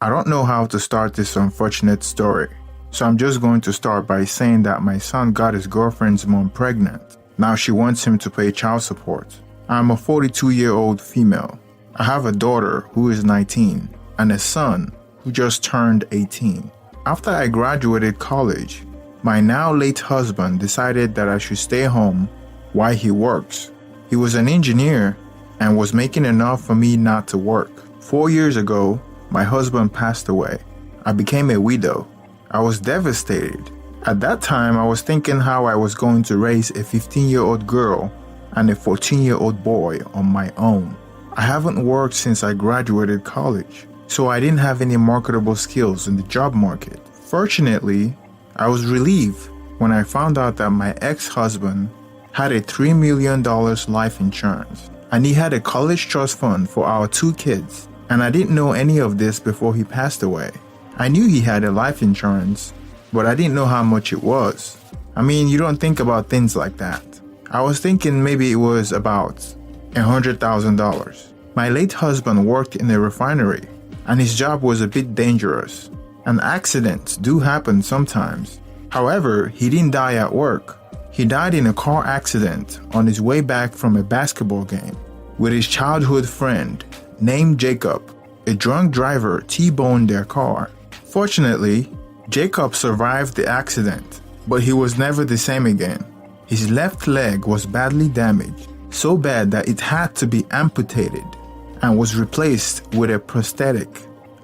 I don't know how to start this unfortunate story, so I'm just going to start by saying that my son got his girlfriend's mom pregnant. Now she wants him to pay child support. I'm a 42-year-old female. I have a daughter who is 19 and a son who just turned 18. After I graduated college, my now late husband decided that I should stay home while he works. He was an engineer and was making enough for me not to work. 4 years ago, my husband passed away. I became a widow. I was devastated. At that time, I was thinking how I was going to raise a 15-year-old girl and a 14-year-old boy on my own. I haven't worked since I graduated college, so I didn't have any marketable skills in the job market. Fortunately, I was relieved when I found out that my ex-husband had a $3 million life insurance, and he had a college trust fund for our 2 kids. And I didn't know any of this before he passed away. I knew he had a life insurance, but I didn't know how much it was. I mean, you don't think about things like that. I was thinking maybe it was about $100,000. My late husband worked in a refinery, and his job was a bit dangerous, and accidents do happen sometimes. However, he didn't die at work. He died in a car accident on his way back from a basketball game with his childhood friend named Jacob. A drunk driver T-boned their car. Fortunately, Jacob survived the accident, but he was never the same again. His left leg was badly damaged, so bad that it had to be amputated and was replaced with a prosthetic.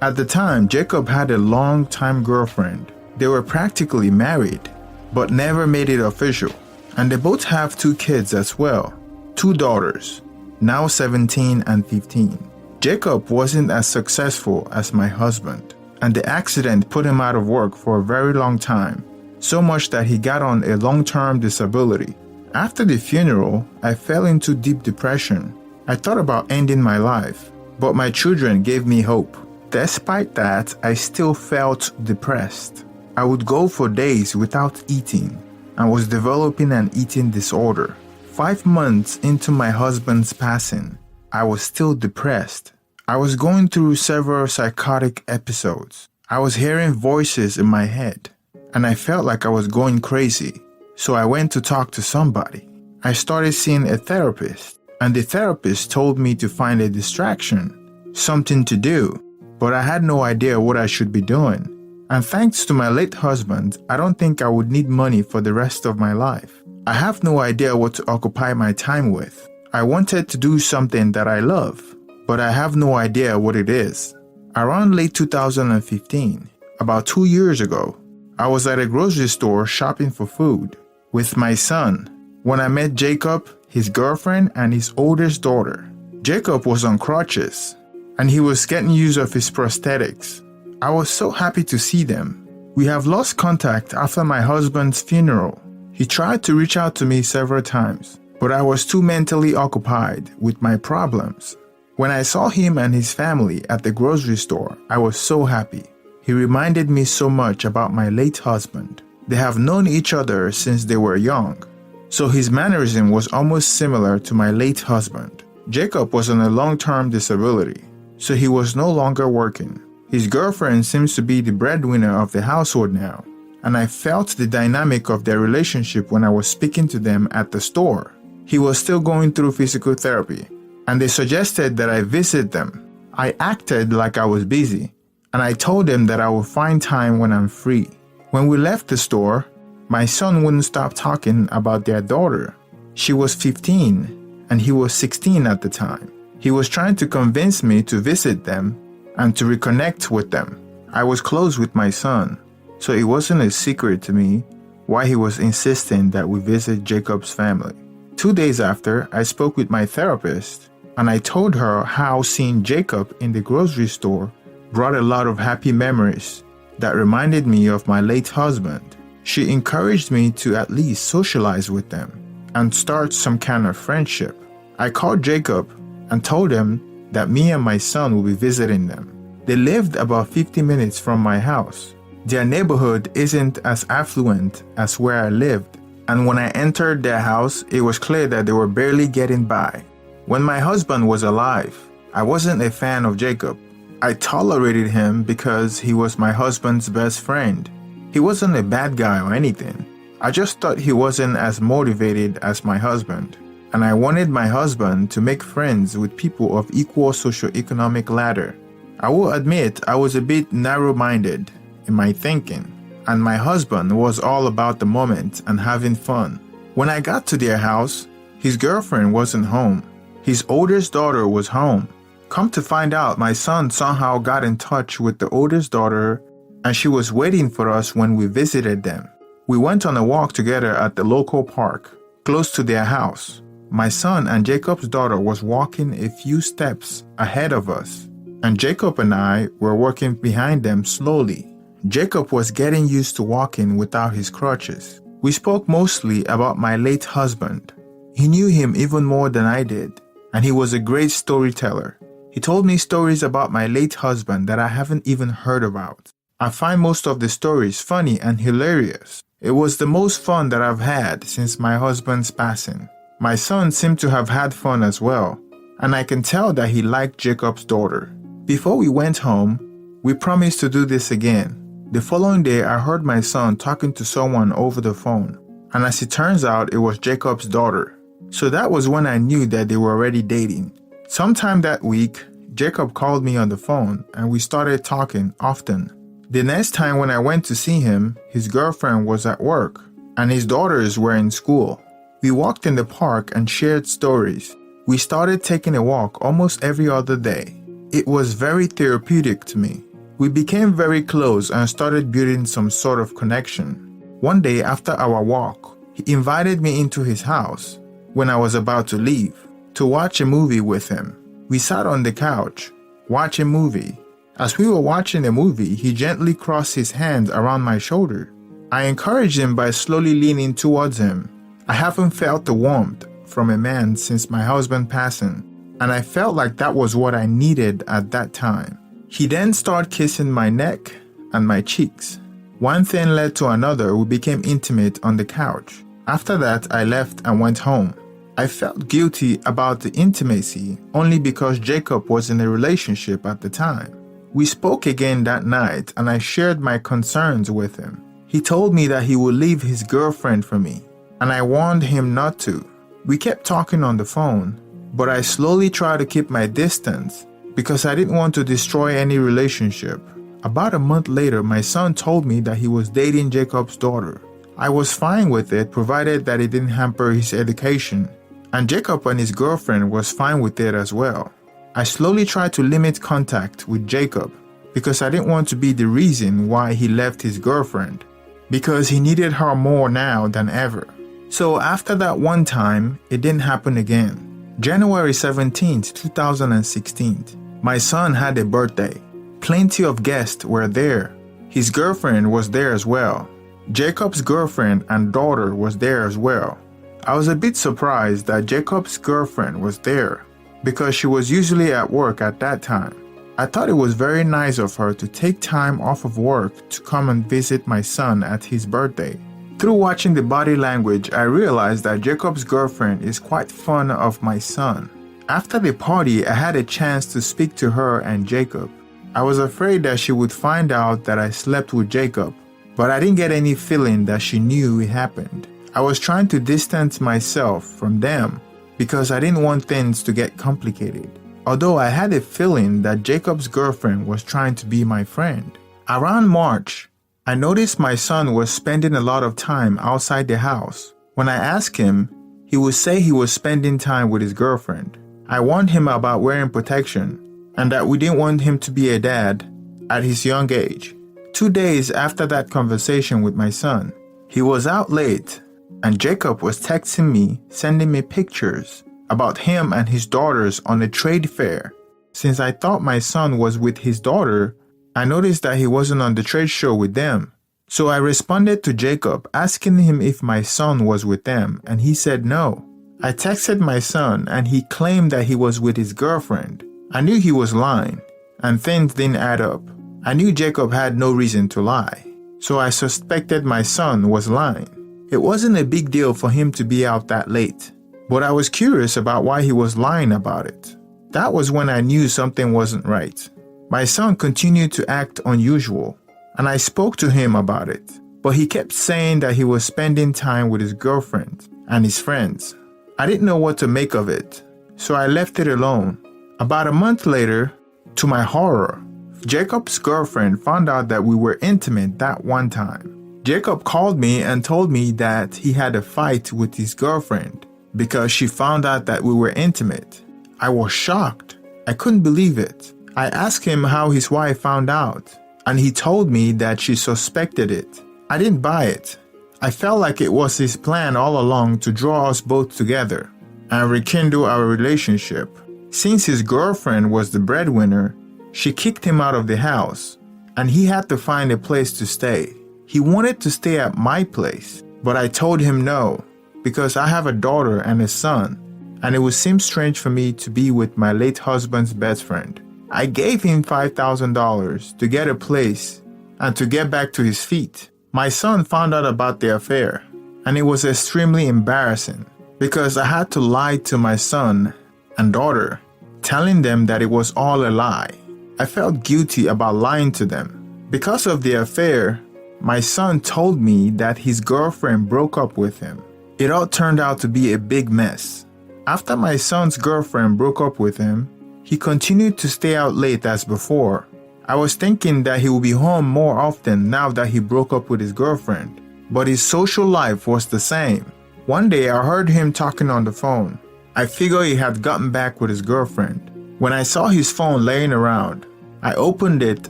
At the time, Jacob had a long-time girlfriend. They were practically married, but never made it official. And they both have 2 kids as well, 2 daughters, now 17 and 15. Jacob wasn't as successful as my husband, and the accident put him out of work for a very long time, so much that he got on a long-term disability. After the funeral, I fell into deep depression. I thought about ending my life, but my children gave me hope. Despite that, I still felt depressed. I would go for days without eating and was developing an eating disorder. 5 months into my husband's passing, I was still depressed. I was going through several psychotic episodes. I was hearing voices in my head, and I felt like I was going crazy. So I went to talk to somebody. I started seeing a therapist, and the therapist told me to find a distraction, something to do, but I had no idea what I should be doing. And thanks to my late husband, I don't think I would need money for the rest of my life. I have no idea what to occupy my time with. I wanted to do something that I love, but I have no idea what it is. Around late 2015, about 2 years ago, I was at a grocery store shopping for food with my son when I met Jacob, his girlfriend, and his oldest daughter. Jacob was on crutches, and he was getting use of his prosthetics. I was so happy to see them. We have lost contact after my husband's funeral. He tried to reach out to me several times, but I was too mentally occupied with my problems. When I saw him and his family at the grocery store, I was so happy. He reminded me so much about my late husband. They have known each other since they were young, so his mannerism was almost similar to my late husband. Jacob was on a long-term disability, so he was no longer working. His girlfriend seems to be the breadwinner of the household now, and I felt the dynamic of their relationship when I was speaking to them at the store. He was still going through physical therapy, and they suggested that I visit them. I acted like I was busy, and I told them that I would find time when I'm free. When we left the store, my son wouldn't stop talking about their daughter. She was 15, and he was 16 at the time. He was trying to convince me to visit them and to reconnect with them. I was close with my son, so it wasn't a secret to me why he was insisting that we visit Jacob's family. 2 days after, I spoke with my therapist, and I told her how seeing Jacob in the grocery store brought a lot of happy memories that reminded me of my late husband. She encouraged me to at least socialize with them and start some kind of friendship. I called Jacob and told him that me and my son will be visiting them. They lived about 50 minutes from my house. Their neighborhood isn't as affluent as where I lived, and when I entered their house, it was clear that they were barely getting by. When my husband was alive, I wasn't a fan of Jacob, I tolerated him because he was my husband's best friend. He wasn't a bad guy or anything. I just thought he wasn't as motivated as my husband, and I wanted my husband to make friends with people of equal socioeconomic ladder. I will admit I was a bit narrow-minded in my thinking, and my husband was all about the moment and having fun. When I got to their house, his girlfriend wasn't home. His oldest daughter was home. Come to find out, my son somehow got in touch with the oldest daughter, and she was waiting for us when we visited them. We went on a walk together at the local park, close to their house. My son and Jacob's daughter was walking a few steps ahead of us, and Jacob and I were walking behind them slowly. Jacob was getting used to walking without his crutches. We spoke mostly about my late husband. He knew him even more than I did, and he was a great storyteller. He told me stories about my late husband that I haven't even heard about. I find most of the stories funny and hilarious. It was the most fun that I've had since my husband's passing. My son seemed to have had fun as well, and I can tell that he liked Jacob's daughter. Before we went home, we promised to do this again. The following day, I heard my son talking to someone over the phone, and as it turns out, it was Jacob's daughter. So that was when I knew that they were already dating. Sometime that week, Jacob called me on the phone, and we started talking often. The next time when I went to see him, his girlfriend was at work, and his daughters were in school. We walked in the park and shared stories. We started taking a walk almost every other day. It was very therapeutic to me. We became very close and started building some sort of connection. One day after our walk, he invited me into his house when I was about to leave to watch a movie with him. We sat on the couch, watching a movie. As we were watching the movie, he gently crossed his hands around my shoulder. I encouraged him by slowly leaning towards him. I haven't felt the warmth from a man since my husband passing, and I felt like that was what I needed at that time. He then started kissing my neck and my cheeks. One thing led to another. We became intimate on the couch. After that, I left and went home. I felt guilty about the intimacy only because Jacob was in a relationship at the time. We spoke again that night, and I shared my concerns with him. He told me that he would leave his girlfriend for me, and I warned him not to. We kept talking on the phone, but I slowly tried to keep my distance because I didn't want to destroy any relationship. About a month later, my son told me that he was dating Jacob's daughter. I was fine with it, provided that it didn't hamper his education, and Jacob and his girlfriend was fine with it as well. I slowly tried to limit contact with Jacob because I didn't want to be the reason why he left his girlfriend, because he needed her more now than ever. So after that one time, it didn't happen again. January 17th, 2016, my son had a birthday. Plenty of guests were there. His girlfriend was there as well. Jacob's girlfriend and daughter was there as well. I was a bit surprised that Jacob's girlfriend was there because she was usually at work at that time. I thought it was very nice of her to take time off of work to come and visit my son at his birthday. Through watching the body language, I realized that Jacob's girlfriend is quite fond of my son. After the party, I had a chance to speak to her and Jacob. I was afraid that she would find out that I slept with Jacob, but I didn't get any feeling that she knew it happened. I was trying to distance myself from them because I didn't want things to get complicated. Although I had a feeling that Jacob's girlfriend was trying to be my friend. Around March, I noticed my son was spending a lot of time outside the house. When I asked him, he would say he was spending time with his girlfriend. I warned him about wearing protection and that we didn't want him to be a dad at his young age. 2 days after that conversation with my son, he was out late and Jacob was texting me, sending me pictures about him and his daughters on a trade fair. Since I thought my son was with his daughter, I noticed that he wasn't on the trade show with them. So I responded to Jacob asking him if my son was with them, and he said no. I texted my son and he claimed that he was with his girlfriend. I knew he was lying, and things didn't add up. I knew Jacob had no reason to lie, so I suspected my son was lying. It wasn't a big deal for him to be out that late, but I was curious about why he was lying about it. That was when I knew something wasn't right. My son continued to act unusual, and I spoke to him about it, but he kept saying that he was spending time with his girlfriend and his friends. I didn't know what to make of it, so I left it alone. About a month later, to my horror, Jacob's girlfriend found out that we were intimate that one time. Jacob called me and told me that he had a fight with his girlfriend because she found out that we were intimate. I was shocked. I couldn't believe it. I asked him how his wife found out, and he told me that she suspected it. I didn't buy it. I felt like it was his plan all along to draw us both together and rekindle our relationship. Since his girlfriend was the breadwinner, she kicked him out of the house, and he had to find a place to stay. He wanted to stay at my place, but I told him no, because I have a daughter and a son, and it would seem strange for me to be with my late husband's best friend. I gave him $5,000 to get a place and to get back to his feet. My son found out about the affair, and it was extremely embarrassing because I had to lie to my son and daughter, telling them that it was all a lie. I felt guilty about lying to them. Because of the affair, my son told me that his girlfriend broke up with him. It all turned out to be a big mess. After my son's girlfriend broke up with him, he continued to stay out late as before. I was thinking that he would be home more often now that he broke up with his girlfriend, but his social life was the same. One day I heard him talking on the phone. I figured he had gotten back with his girlfriend. When I saw his phone laying around, I opened it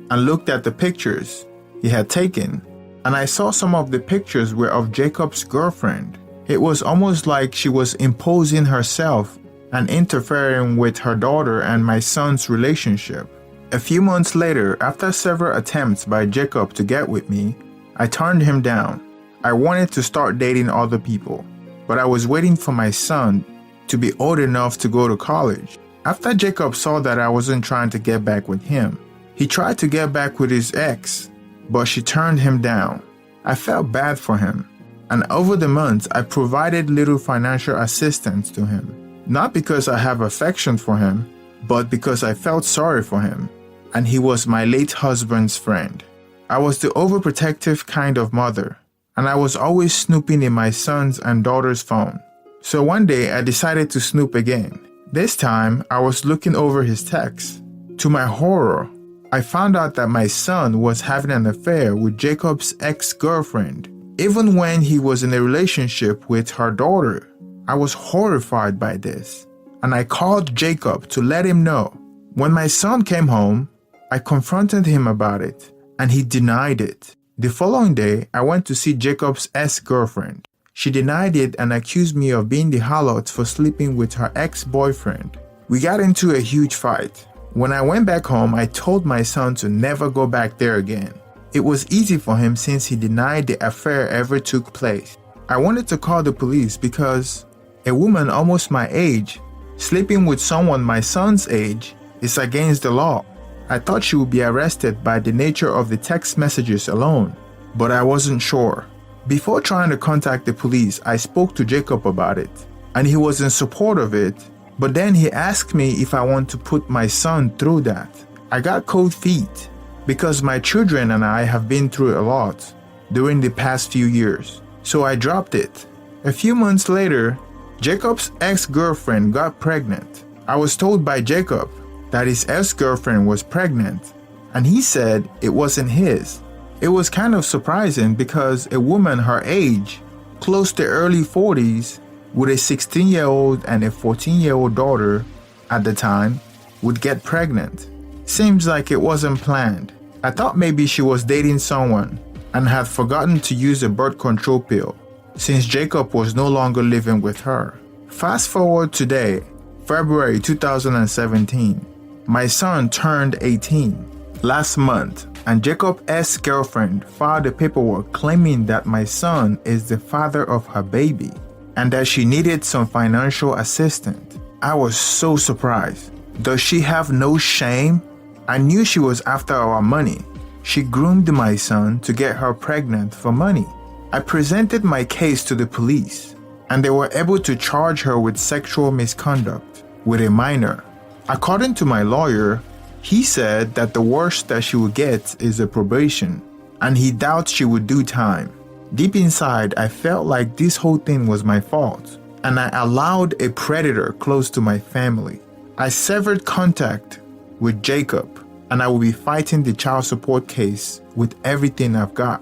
and looked at the pictures he had taken, and I saw some of the pictures were of Jacob's girlfriend. It was almost like she was imposing herself and interfering with her daughter and my son's relationship. A few months later, after several attempts by Jacob to get with me, I turned him down. I wanted to start dating other people, but I was waiting for my son to be old enough to go to college. After Jacob saw that I wasn't trying to get back with him, he tried to get back with his ex, but she turned him down. I felt bad for him, and over the months I provided little financial assistance to him, not because I have affection for him, but because I felt sorry for him, and he was my late husband's friend. I was the overprotective kind of mother, and I was always snooping in my son's and daughter's phone. So one day I decided to snoop again. This time I was looking over his texts. To my horror, I found out that my son was having an affair with Jacob's ex-girlfriend, even when he was in a relationship with her daughter. I was horrified by this, and I called Jacob to let him know. When my son came home, I confronted him about it, and he denied it. The following day, I went to see Jacob's ex-girlfriend. She denied it and accused me of being the harlot for sleeping with her ex-boyfriend. We got into a huge fight. When I went back home, I told my son to never go back there again. It was easy for him since he denied the affair ever took place. I wanted to call the police because a woman almost my age sleeping with someone my son's age is against the law. I thought she would be arrested by the nature of the text messages alone, but I wasn't sure. Before trying to contact the police, I spoke to Jacob about it, and he was in support of it, but then he asked me if I want to put my son through that. I got cold feet because my children and I have been through a lot during the past few years, so I dropped it. A few months later, Jacob's ex-girlfriend got pregnant. I was told by Jacob that his ex-girlfriend was pregnant, and he said it wasn't his. It was kind of surprising because a woman her age, close to early 40s, with a 16-year-old and a 14-year-old daughter at the time, would get pregnant. Seems like it wasn't planned. I thought maybe she was dating someone and had forgotten to use a birth control pill since Jacob was no longer living with her. Fast forward today, February 2017. My son turned 18 last month, and Jacob's ex-girlfriend filed the paperwork claiming that my son is the father of her baby and that she needed some financial assistance. I was so surprised. Does she have no shame? I knew she was after our money. She groomed my son to get her pregnant for money. I presented my case to the police, and they were able to charge her with sexual misconduct with a minor. According to my lawyer, He said that the worst that she would get is a probation, and he doubts she would do time. Deep inside, I felt like this whole thing was my fault, and I allowed a predator close to my family. I severed contact with Jacob, and I will be fighting the child support case with everything I've got.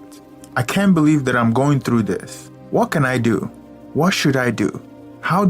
I can't believe that I'm going through this. What can I do? What should I do? How do